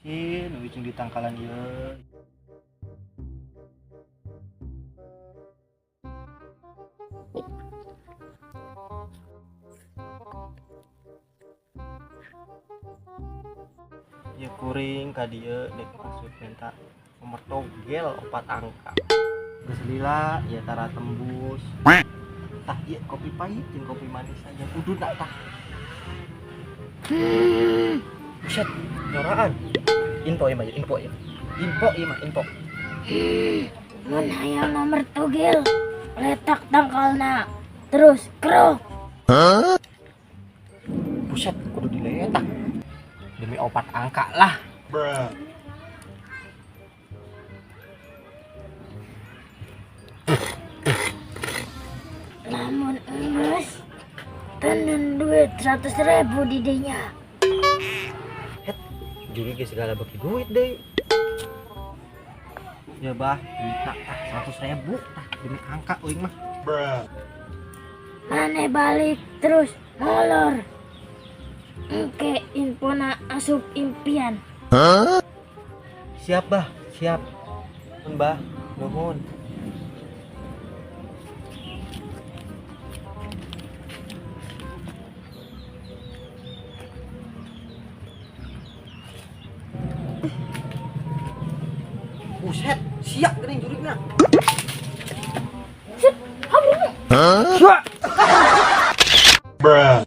Cin, ujung di tangkalan dia. Ya kuring ka dieu dek maksud minta nomor togel 4 angka. Geus lila ya tara tembus. Tah ieu kopi pahit jeung kopi manis aja kuduna tah. Buset, nyoraan. Info ya mah, info ya. Info ieu mah, info. Mun hayang nomor togel, letak tangkalna, terus krok. Buset, kudu diletak. Demi 4 angka lah. Namun geus tenen duit 100.000 di dinya. Juri ge segala bagi duit deh. Ya bah, duit tak 100.000 tah demi angka euing mah. Mane balik terus molor. Engke infona asup impian. Siap bah, siap. Nuhun bah, nuhun. Buset, siap geuning jurina. Set, habis. Siap.